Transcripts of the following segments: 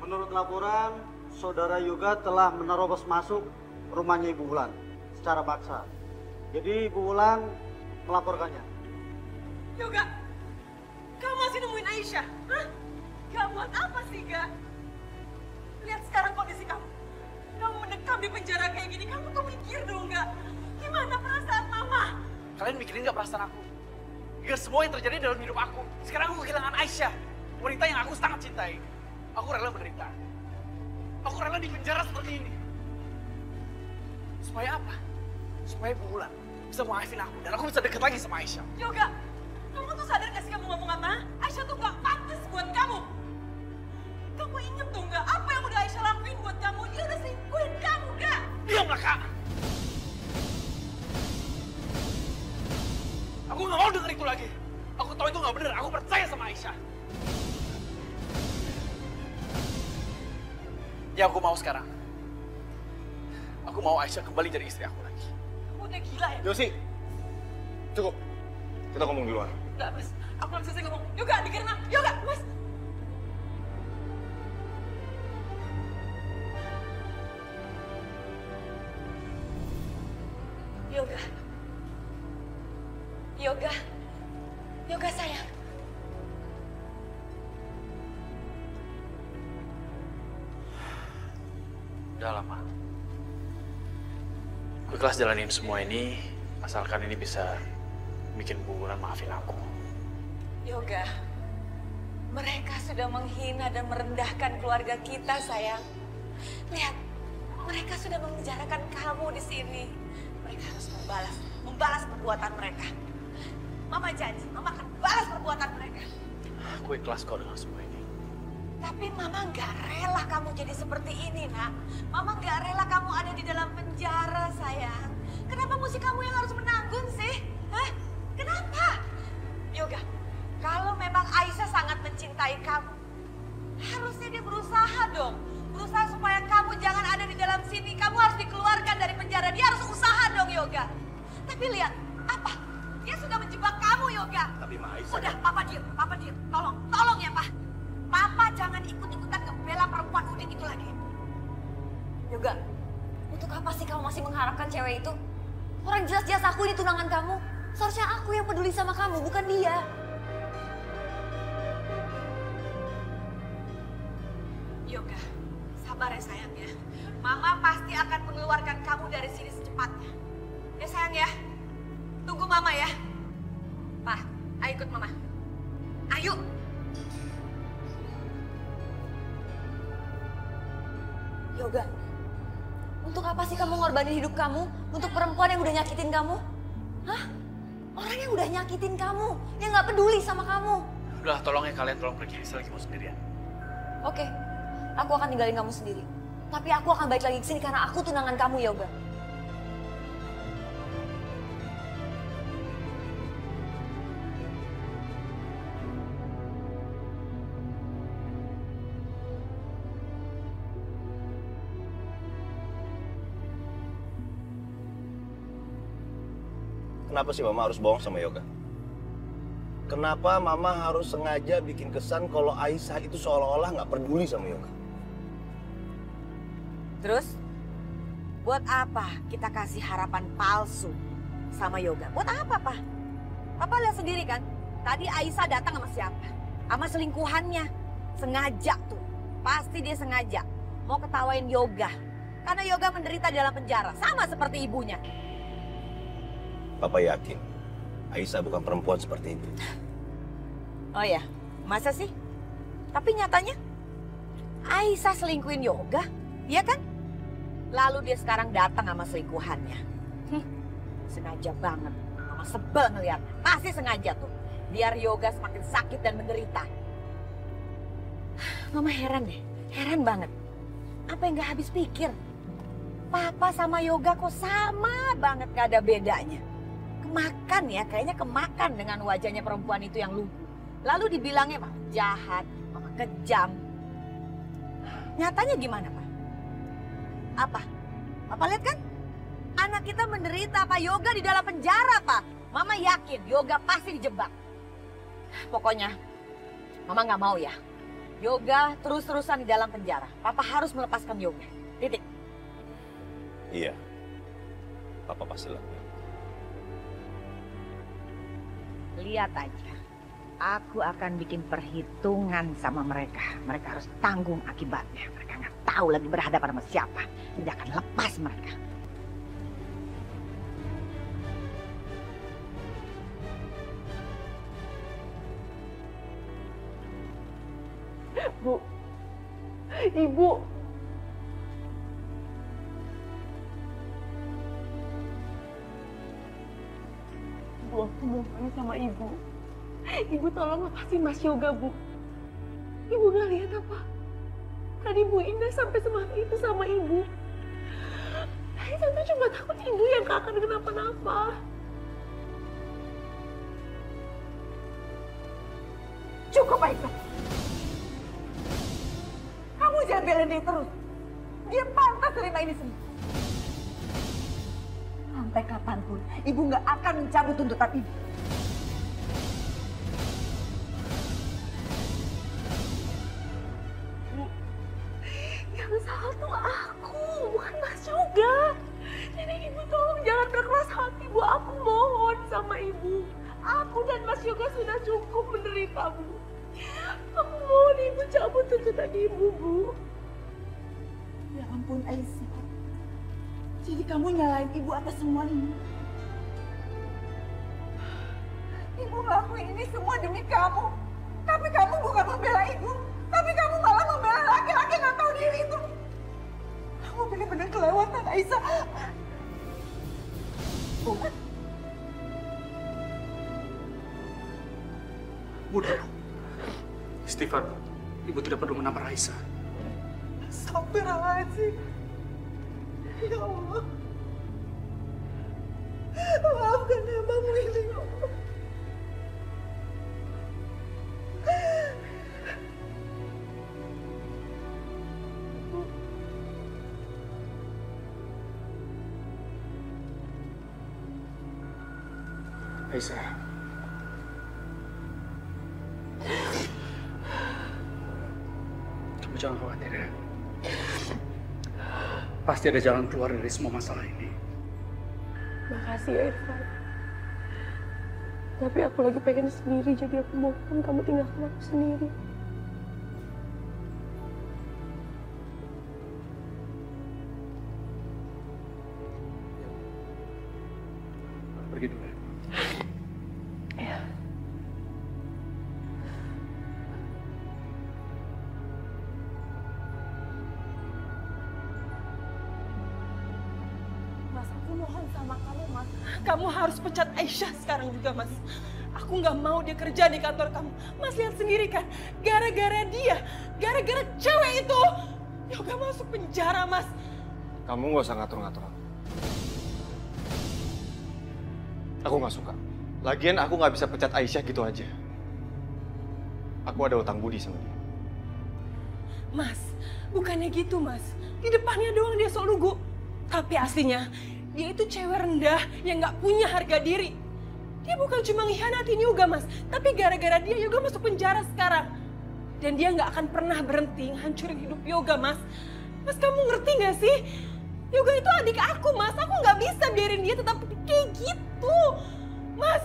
Menurut laporan, Saudara Yoga telah menerobos masuk rumahnya Ibu Wulan secara paksa. Jadi Ibu Wulan melaporkannya. Yoga, kamu masih nemuin Aisyah? Hah? Gak buat apa sih, Gak? Lihat sekarang kondisi kamu. Kamu mendekam di penjara kayak gini, kamu tuh mikir dong, Gak? Gimana perasaan Mama? Kalian mikirin gak perasaan aku? Gak semua yang terjadi dalam hidup aku. Sekarang aku kehilangan Aisyah, wanita yang aku sangat cintai. Aku rela menderita. Aku rela di penjara seperti ini. Supaya apa? Supaya Bu Wulan bisa maafin aku dan aku bisa deket lagi sama Aisyah. Yoga, kamu tuh sadar gak sih kamu ngomong apa? Aisyah tuh gak pantas buat kamu. Kamu inget tuh gak apa yang udah Aisyah lakuin buat kamu? Dia udah selingkuhin kamu, Gak? Diamlah, Kak! Aku gak mau denger itu lagi. Aku tahu itu gak bener, aku percaya sama Aisyah. Ya aku mau sekarang. Aku mau Aisyah kembali jadi istri aku lagi. Kamu udah gila ya? Yosi, cukup. Kita ngomong di luar. Gak, Mas. Aku gak bisa selesai ngomong. Yoga, dikirna. Yoga, Mas. Yoga. Yoga. Yoga, sayang. Udah lama. Gue ikhlas jalanin semua ini, asalkan ini bisa bikin Bu Wulan maafin aku. Yoga, mereka sudah menghina dan merendahkan keluarga kita, sayang. Lihat, mereka sudah memenjarakan kamu di sini. Mereka harus membalas perbuatan mereka. Mama janji, Mama akan balas perbuatan mereka. Gue ikhlas kok dengan semua ini. Tapi Mama nggak rela kamu jadi seperti ini, nak. Mama nggak rela kamu ada di dalam penjara, sayang. Kenapa mesti kamu yang harus menanggung sih? Hah? Kenapa? Yoga, kalau memang Aisyah sangat mencintai kamu, harusnya dia berusaha dong. Berusaha supaya kamu jangan ada di dalam sini. Kamu harus dikeluarkan dari penjara. Dia harus usaha dong, Yoga. Tapi lihat, apa? Dia sudah menjebak kamu, Yoga. Tapi Ma Aisyah... Udah, Papa diam. Tolong ya, Pak. Papa jangan ikut-ikutan ngebela perempuan Udin itu lagi. Yoga, untuk apa sih kamu masih mengharapkan cewek itu? Orang jelas-jelas aku ini tunangan kamu. Seharusnya aku yang peduli sama kamu, bukan dia. Yoga, sabar ya sayang ya. Mama pasti akan mengeluarkan kamu dari sini secepatnya. Ya sayang ya. Tunggu Mama ya. Pak, ayo ikut Mama. Ayo. Yoga, untuk apa sih kamu ngorbanin hidup kamu untuk perempuan yang udah nyakitin kamu? Hah? Orang yang udah nyakitin kamu, yang gak peduli sama kamu. Udah, tolong ya kalian, tolong pergi. Saya lagi mau sendirian. Oke, aku akan tinggalin kamu sendiri. Tapi aku akan balik lagi ke sini karena aku tunangan kamu, Yoga. Kenapa sih Mama harus bohong sama Yoga? Kenapa Mama harus sengaja bikin kesan kalau Aisyah itu seolah-olah nggak peduli sama Yoga? Terus, buat apa kita kasih harapan palsu sama Yoga? Buat apa, Pak? Papa lihat sendiri kan, tadi Aisyah datang sama siapa? Sama selingkuhannya. Sengaja tuh, pasti dia sengaja mau ketawain Yoga. Karena Yoga menderita di dalam penjara, sama seperti ibunya. Papa yakin Aisyah bukan perempuan seperti itu. Oh ya, masa sih? Tapi nyatanya Aisyah selingkuhin Yoga, iya kan? Lalu dia sekarang datang sama selingkuhannya. Sengaja banget. Mama sebel ngeliat. Pasti sengaja tuh. Biar Yoga semakin sakit dan menderita. Mama heran deh. Heran banget. Apa yang gak habis pikir? Papa sama Yoga kok sama banget, gak ada bedanya. Kemakan ya, kayaknya kemakan dengan wajahnya perempuan itu yang lugu. Lalu dibilangnya mah jahat, mama kejam. Nyatanya gimana, Pak? Apa? Papa lihat kan? Anak kita menderita, Pak. Yoga di dalam penjara, Pak. Mama yakin Yoga pasti dijebak. Pokoknya, Mama nggak mau ya. Yoga terus-terusan di dalam penjara. Papa harus melepaskan Yoga. Titik. Iya. Papa pasti lakuin. Lihat aja. Aku akan bikin perhitungan sama mereka. Mereka harus tanggung akibatnya. Mereka nggak tahu lagi berhadapan sama siapa. Tidak akan lepas mereka. Bu, Ibu. Bu, aku mohon sama Ibu. Ibu tolong lepasin Mas Yoga, Bu. Ibu gak lihat apa? Tadi Bu Indah sampai semangat itu sama Ibu. Tante cuma takut Ibu yang gak akan kenapa-napa. Cukup, Aisyah. Kamu jangan belain dia terus. Dia pantas terima ini semua. Sampai kapanpun, Ibu nggak akan mencabut tuntutan Ibu. Yang salah tuh aku, bukan Mas Yoga. Jadi Ibu tolong jangan berkeras hati, Bu. Aku mohon sama Ibu. Aku dan Mas Yoga sudah cukup menderita, Bu. Aku mohon Ibu cabut tuntutan Ibu, Bu. Ya ampun, Aisyah. Jadi kamu nyalain Ibu atas semua ini? Ibu ngelakuin ini semua demi kamu. Tapi kamu bukan membela Ibu. Tapi kamu malah membela laki-laki yang gak tahu diri itu. Kamu benar-benar kelewatan, Aisyah. Udah, Stefan, Ibu tidak perlu menampar Aisyah. Astagfirullahaladzim. Ya Allah. Maafkan hambamu ini, ya Allah. Aisyah. Kamu jangan khawatir ya. Pasti ada jalan keluar dari semua masalah ini. Makasih ya, Irfan. Tapi aku lagi pengen sendiri, jadi aku mohon kamu tinggalkan aku sendiri. Pergi dulu ya. Iya. Mas, aku mohon sama kamu, Mas. Kamu harus pecat Aisyah sekarang juga, Mas. Aku nggak mau dia kerja di kantor kamu. Mas lihat sendiri kan, gara-gara dia, gara-gara cewek itu, Yoga masuk penjara, Mas. Kamu nggak usah ngatur-ngatur aku. Aku nggak suka. Lagian aku nggak bisa pecat Aisyah gitu aja. Aku ada utang budi sama dia. Mas, bukannya gitu, Mas. Di depannya doang dia sok lugu. Tapi aslinya, dia itu cewek rendah yang nggak punya harga diri. Dia bukan cuma ngikhianatin Yoga, Mas. Tapi gara-gara dia, Yoga masuk penjara sekarang. Dan dia nggak akan pernah berhenti ngancurin hidup Yoga, Mas. Mas, kamu ngerti nggak sih? Yoga itu adik aku, Mas. Aku nggak bisa biarin dia tetap kayak gitu. Mas.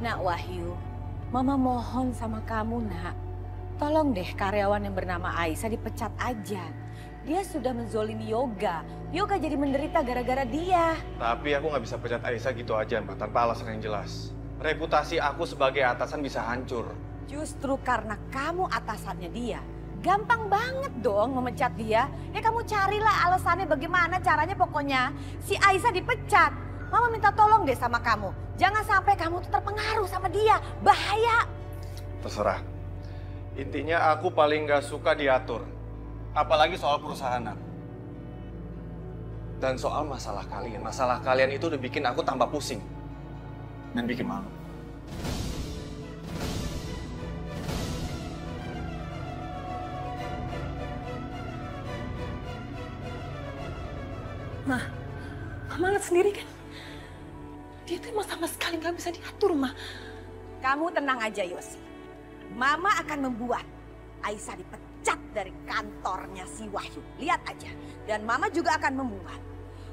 Nak Wahyu, Mama mohon sama kamu, Nak. Tolong deh karyawan yang bernama Aisyah dipecat aja. Dia sudah menzolimi Yoga. Yoga jadi menderita gara-gara dia. Tapi aku nggak bisa pecat Aisyah gitu aja, Mbak, tanpa alasan yang jelas. Reputasi aku sebagai atasan bisa hancur. Justru karena kamu atasannya dia, gampang banget dong memecat dia. Ya kamu carilah alasannya bagaimana caranya, pokoknya si Aisyah dipecat. Mama minta tolong deh sama kamu. Jangan sampai kamu tuh terpengaruh sama dia. Bahaya. Terserah. Intinya aku paling nggak suka diatur. Apalagi soal perusahaan aku. Dan soal masalah kalian. Masalah kalian itu udah bikin aku tambah pusing. Dan bikin malu. Mama lihat sendiri kan. Dia tuh emang sama sekali nggak bisa diatur, Ma. Kamu tenang aja, Yosi. Mama akan membuat Aisyah dipecat dari kantornya si Wahyu. Lihat aja. Dan Mama juga akan membuat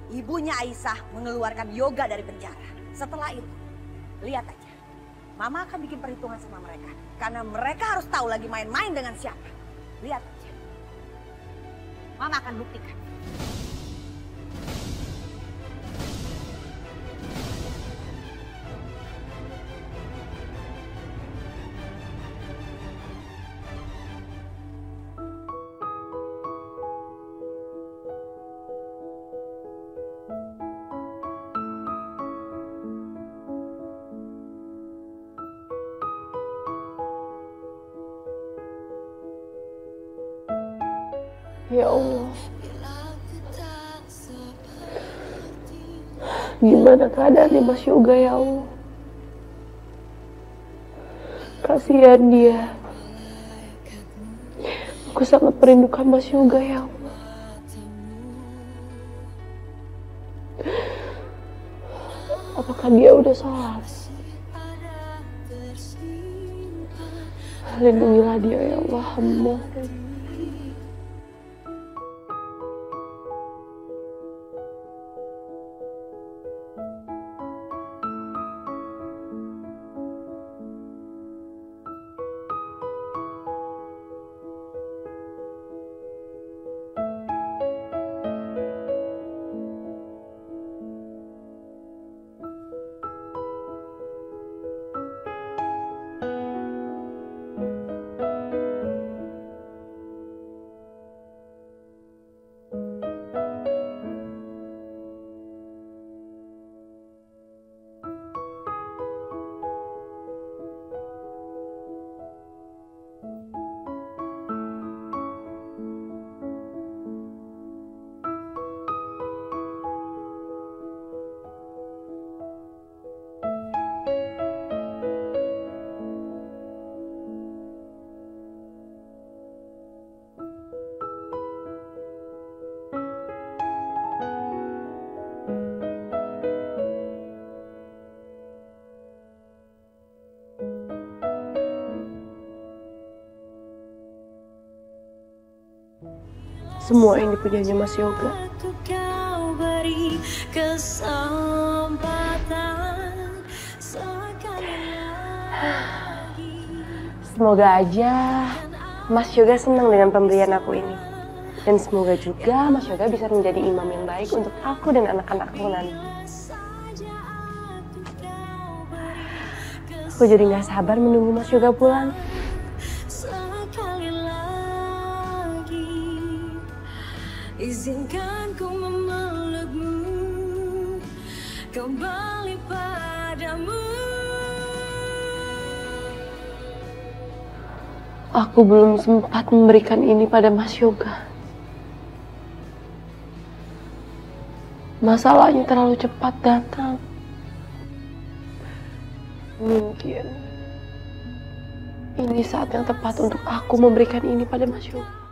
ibunya Aisyah mengeluarkan Yoga dari penjara. Setelah itu, lihat aja. Mama akan bikin perhitungan sama mereka. Karena mereka harus tahu lagi main-main dengan siapa. Lihat aja. Mama akan buktikan. Ya Allah, gimana keadaannya Mas Yoga ya Allah? Kasihan dia. Aku sangat merindukan Mas Yoga ya Allah. Apakah dia udah sholat? Lindungilah dia ya Allah, hamba. Semua yang dipunyainya Mas Yoga. Semoga aja Mas Yoga senang dengan pemberian aku ini. Dan semoga juga Mas Yoga bisa menjadi imam yang baik untuk aku dan anak-anakku nanti. Aku jadi gak sabar menunggu Mas Yoga pulang. Izinkan ku memelukmu kembali padamu. Aku belum sempat memberikan ini pada Mas Yoga. Masalahnya terlalu cepat datang. Mungkin ini saat yang tepat untuk aku memberikan ini pada Mas Yoga.